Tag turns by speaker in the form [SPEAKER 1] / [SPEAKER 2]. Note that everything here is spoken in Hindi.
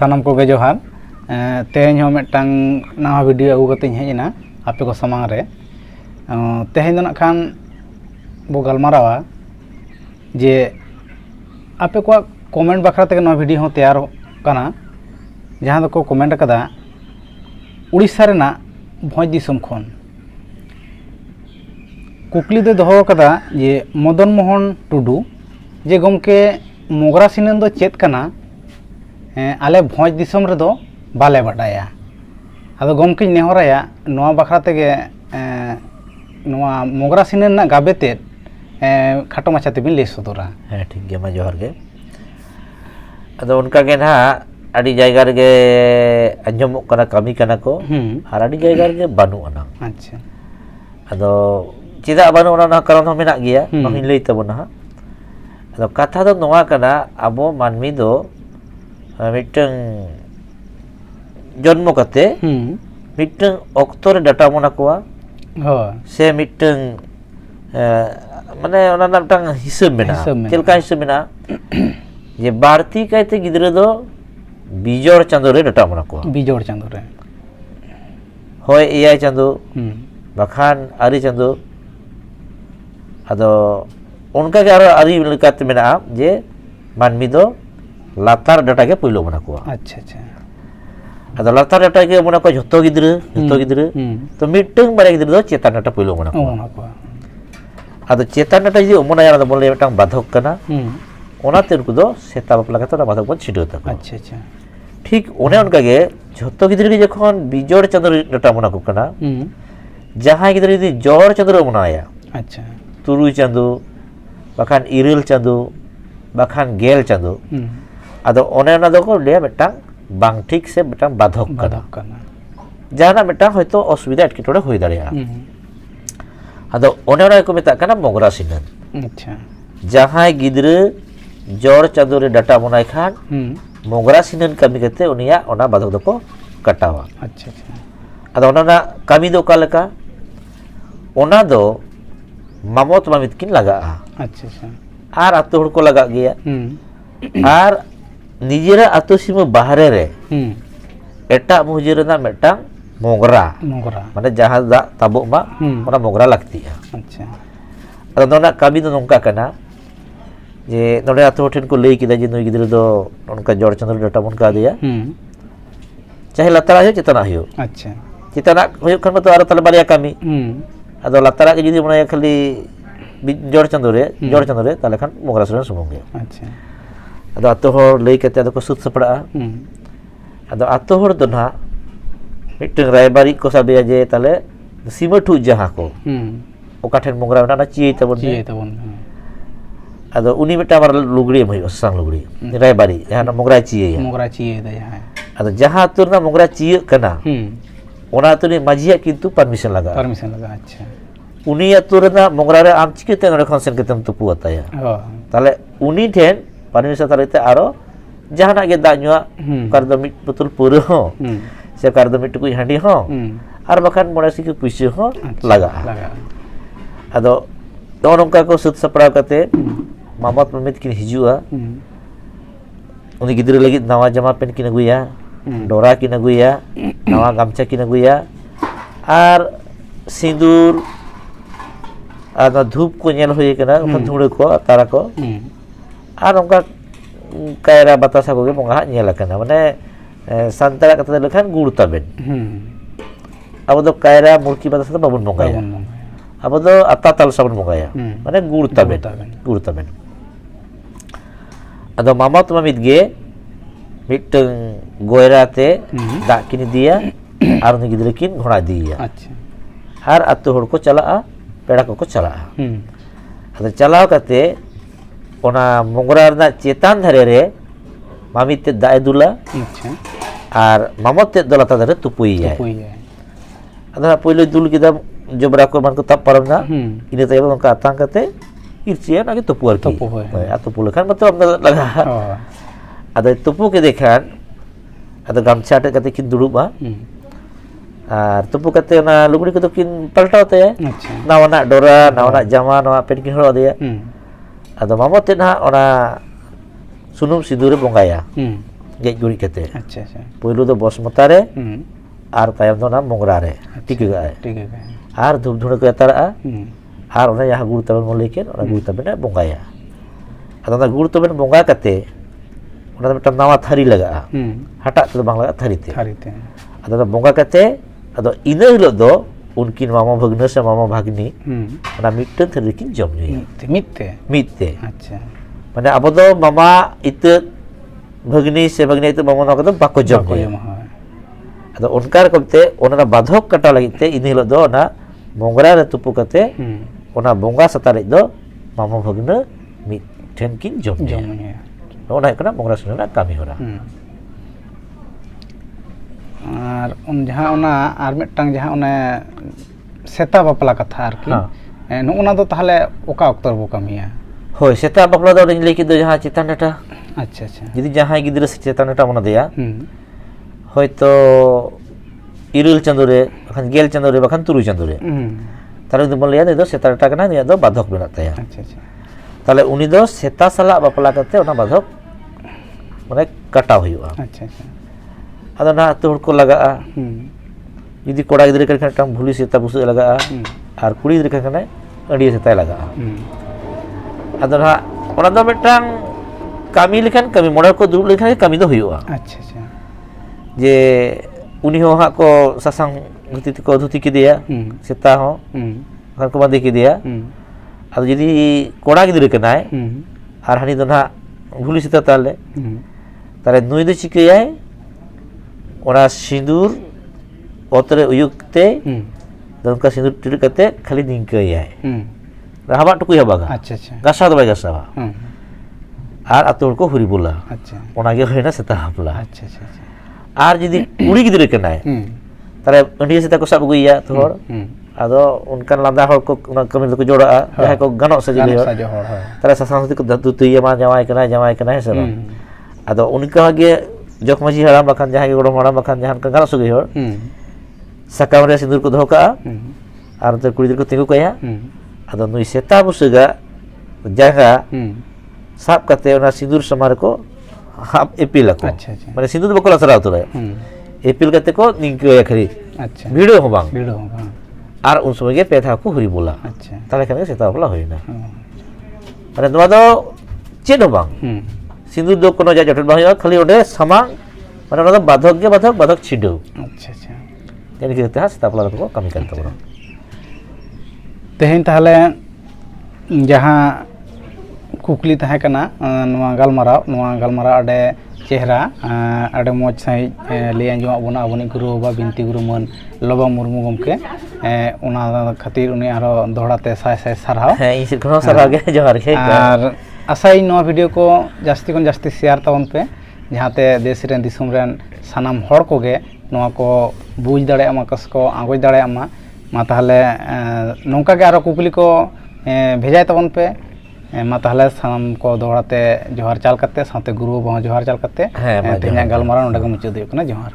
[SPEAKER 1] सानाम को जोहार तेहन हो मिट्टांग नवा वीडियो अगू कते हेजना आपे को समांग रे तेहन दो खान बो गलमारावा जे आपे को कमेंट बखरा ते नवा वीडियो हो तैयार काना जहां को कमेंट कदा उड़ीसा रेना भोज दिसम खन कुकली दे दोहो कदा जे मदन मोहन टुडू जे गमके मोगरा सिनन दो चेत काना आले भोज दिसम रे दो बाले बाडाया आदो गमके नेहराया नवा बखरा तेगे नवा मोगरा सिनन ना गाबेते खाटो माछा तेबिन ले सदरा।
[SPEAKER 2] हाँ ठीक गया मा जोहार गे आदो उनका के ना आड़ी जायगा रे अंजमोग कना कमी कना को आर आड़ी जायगा रे बानु अना।
[SPEAKER 1] अच्छा
[SPEAKER 2] आदो चेदा बानु अना कारण हो मेना गया नहिन लई तबना आदो कथा दो नवा कना आबो मानमी दो मिटंग जन्म कते मिटंग ऑक्टोर डाटा मोना कोआ
[SPEAKER 1] हो
[SPEAKER 2] से मिटंग माने ओना नामटांग हिसाब मेना चेलका हिसाब मेना जे बारती कायते गिदरे दो बिजोड़ चांदो रे डाटा मोना कोआ
[SPEAKER 1] बिजोड़ चांदो रे
[SPEAKER 2] होय एआई चांदो बखान आरी चांदो आदो उनका के आरो आरी लेकाते मेना जे मानमी दो लातार डाटा के पहिलो मोना कोआ।
[SPEAKER 1] अच्छा अच्छा
[SPEAKER 2] आदो लातार डाटा के मोना को झतो गिदरे तो मिटंग बारे गिदरे दो चेतन डाटा पहिलो मोना कोआ आदो चेतन डाटा जी मोना यार बोले मिटंग बाधक कना ओनाते उनको दो सेता बापला का तो बाधक बन छिडो तक। अच्छा अच्छा ठीक ओने उनका के झतो गिदरे के जखन बिजोड़ चंद्र डाटा मोना को कना जहां गिदरे दी जोड़ चंद्र मोनाया। अच्छा तुरुई चांदो बखान इरेल चांदो बखान गेल चांदो आदो ओने ना दो को ले मिटंग बांग ठीक से मिटंग बाधक कना जहां मिटंग होयतो असुविधा एटकेटोड़े होई दाड़िया आदो ओने ना को मेता कना मोगरा सिनन। अच्छा जहां गिदरे जोड़ चांदो रे डाटा मोनाय खान मोगरा सिनन कमी कते उनिया ओना बाधक दो को कटावा। अच्छा अच्छा आदो ओना ना कमी दो कालका ओना दो मामोत मामित किन लगा। अच्छा अच्छा आर आतो हड़ को लगा गया आर निजेरा आतो सीमा बाहरे रे एटा मुजेर ना मेटा मोगरा माने जहां दा ताबो मा ओना मोगरा लगती है। अच्छा अदो ना कमी दो नोंका कना जे नोडे आतो ठेन को लई किदा जे नोई गिदरे दो उनका जोड़ चंद्र डाटा बन का दिया चाहे लतरा हो चेतना हो। अच्छा चेतना हो खन तो आरो तले बारिया कमी आदो लतरा के जदी मने खाली जोड़ चंद्र रे ताले खान मोगरा सुरन सुमंगे। अच्छा आदो आतो हर लई कते आदो को सुत सपड़ा आदो आतो हर दो ना मिटंग रायबारी को साबे जे ताले सीमा ठु जहां को ओका ठेन मोगरा ना चिए तबन आदो उनी मिटा बार लुगड़ी भई संग लुगड़ी रायबारी जहां मोगरा चिए दा जहां आदो जहां तुर ना मोगरा चिए कना ओना तुनी माजिया किंतु परमिशन लगा। अच्छा उनी अतुर ना मोगरा रे आम चिकेते नडे खन सेन केतम तुपु अताया ताले उनी ठेन परमिशन तालेते आरो जहाना गे दाñua करदो मिट पुतुल पुरो हो से करदो मिट टुकुई हांडी हो आर बखान मोड़ासी के पुइसे हो लगा आदो तो नोंका को सुत सपड़ा कते मामत ममित किन हिजुआ उनी गिदरे लगी नवा जमा पेन किन अगुया डोरा किन अगुया नवा गामछा किन अगुया आर सिंदूर आदा धूप को नेल होई कना धुड़े को तारा को आर उनका कायरा बतासा को बंगा नेल कना माने संतरा कते लेखान गुड़ तबेन अब दो कायरा मुर्की बतासा बाबुन बंगाया अब दो अत्ता ताल साबन बंगाया माने गुड़ तबेन आदो मामात मामित गे मिटंग गोयराते दा किन दिया आर उनी गिदरे किन घोड़ा दिया। अच्छा हर अत्तो हड़ को चला पेड़ा को चला आदो चलाव कते ओना मोगरा ना चेतान धरे रे मामित ते दाय दुला। अच्छा आर मामत ते दलाता धरे तुपुई है आदो पहिले दुल किदा जबरा को मन को तप परमना इने तय उनका आतां कते इरचिया ना के तुपु आर की आ तुपु लेखान मतलब लगा आदो तुपु के देखान आदो गामछा टे कते किन दुड़ुबा आर तुपु कते ना लुगड़ी को तो किन पलटाव ते नावना डोरा नावना जामा नवा पेन किन हरो दिया आदो मामत ते ना ओना सुनुम सिंदूर बंगाया गेज गुड़ी कते
[SPEAKER 1] अच्छा अच्छा
[SPEAKER 2] पुइलु दो बसमता रे आर तायम दो ना मोंगरा रे टिके गाय आर धूप धुना को एतारा आर ओना जहां गुड़ तबन mo लेके ओना गुड़ तबन बोंगाया अदा ना गुड़ तबन बोंगा कते ओना मिटन नावा थारी लगा हटा तो बांग लगा थारी ते अदा बोंगा कते अदा इना हिलो दो उनकिन मामा भगना से मामा भागनी ओना मिटन थारी किन जम नुया मिटते
[SPEAKER 1] अच्छा
[SPEAKER 2] माने अब दो मामा इत भगनी से भगनी इत मामा ना कदो बाको जम नुया अदा उनकार कबते ओना बाधक कटा लगिते इन हिलो दो ना मोंगरा रे तुपु कते ओना बोंगा सतारे दो मामा भगना मिट ठेन किन जम नुया ओना कना मोंगरा सुना कामी होरा
[SPEAKER 1] और उन जहां ओना आर मिटटांग जहां ओने सेता बापला कथा आरकी नोना दो ताहले ओका अक्तर बो कामिया
[SPEAKER 2] होय सेता बापला दो लेकिन दो जहां चेतन डाटा
[SPEAKER 1] अच्छा अच्छा
[SPEAKER 2] यदि जहां गिद्रा से चेतन डाटा मना दिया होय तो इरुल चंदो रे बखान गेल चंदो रे बखान तुरु चंदो रे ताले दो बोलिया दो सेता डाटा कना निया दो बाधक मेना ताया
[SPEAKER 1] अच्छा अच्छा
[SPEAKER 2] ताले उनी दो सेता साला बापला कते ओना बाधक माने काटा हुआ
[SPEAKER 1] अच्छा अच्छा
[SPEAKER 2] अदा ना तोड़ को लगा यदि कोड़ा गिद्रे कर टांग भूली सेता बुसे लगा आर कुड़ी गिद्रे कर कने अडिया सेता लगा अदा ना ओना दो मिटांग कामी लेखन कामी मोडर को दुब लेखन कामी दो हुआ
[SPEAKER 1] अच्छा अच्छा
[SPEAKER 2] जे उनी हो हा को ससंग धुती को धुती के दिया सेता हो घर को बांधे के दिया अदा यदि कोड़ा गिद्रे कनाय आर हानी दो ना भूली सेता ताले ताले नुई दो चिकेयाय ओना सिंदूर ओतरे उयुक्ते दमका सिंदूर टिर कते खाली निंकयाय राहबा टुकु हबागा
[SPEAKER 1] अच्छा अच्छा
[SPEAKER 2] गासा दबाय गासावा आर आतोर को हुरी बोला
[SPEAKER 1] अच्छा
[SPEAKER 2] ओना गे होयना सेता हपला
[SPEAKER 1] अच्छा अच्छा
[SPEAKER 2] आर जदि कुड़ी गिद्रे कनाय तारे अंडिया सेता को सब गुइया थोड़ आदो उनकान लांदा हर को उना कमी को जोड़ा जहां को गनो से जिले तारे ससांति को दुतुइया मा जमाय कना है सब आदो उनका गे जोक मजी हराम बखान जहां गोड़ो हराम बखान जहां का गनो सुगे हर सकाम रे सिंदूर को धोका आर तो कुड़ी को तिगु कया आदो नुई सेता बुसगा जगह साब कते ओना सिंदूर समार को हाफ एपिल को
[SPEAKER 1] अच्छा अच्छा
[SPEAKER 2] माने सिंदूर बको लसरा तो रे एपिल कते को निंके खरी
[SPEAKER 1] अच्छा
[SPEAKER 2] भिड़ो हो बांग आर उन समय के पेथा को हुरी बोला
[SPEAKER 1] अच्छा
[SPEAKER 2] ताले कने सेता बोला होइना अरे नवा दो चेद हो बांग सिंदूर दो कोनो जा जटल बांग खाली ओडे समा माने ओना बाधक छिडो
[SPEAKER 1] अच्छा अच्छा
[SPEAKER 2] यानी कि तेहा सेता बोला को कमी करते बरो
[SPEAKER 1] तेहेन ताहले जहां कुकली तहे कना नवा गालमाराव अडे चेहरा अडे मोज सही ले अंजम आबोना आबोनी गुरु बा बिनती गुरु मन लोबा मुर्मू गमके ओना खातिर उनी आरो दोहराते साय साय सारहाव
[SPEAKER 2] इन से खनो सारा गे जोहार के
[SPEAKER 1] और आसाई नवा वीडियो को जास्ती कोन जास्ती शेयर तावन पे जहाते देश रेन दिसुम रेन सानाम हर को गे नवा को बुझ दाड़े अमा कस को आगोज दाड़े अमा मा ताहले नोंका गे आरो कुकली को भेजाय तावन पे मा ताहले सानाम को दोहराते जोहार चाल करते साथे गुरु बह जोहार चाल करते तेना गालमारा नोंडे को मुचाद हुयुग कना जोहार।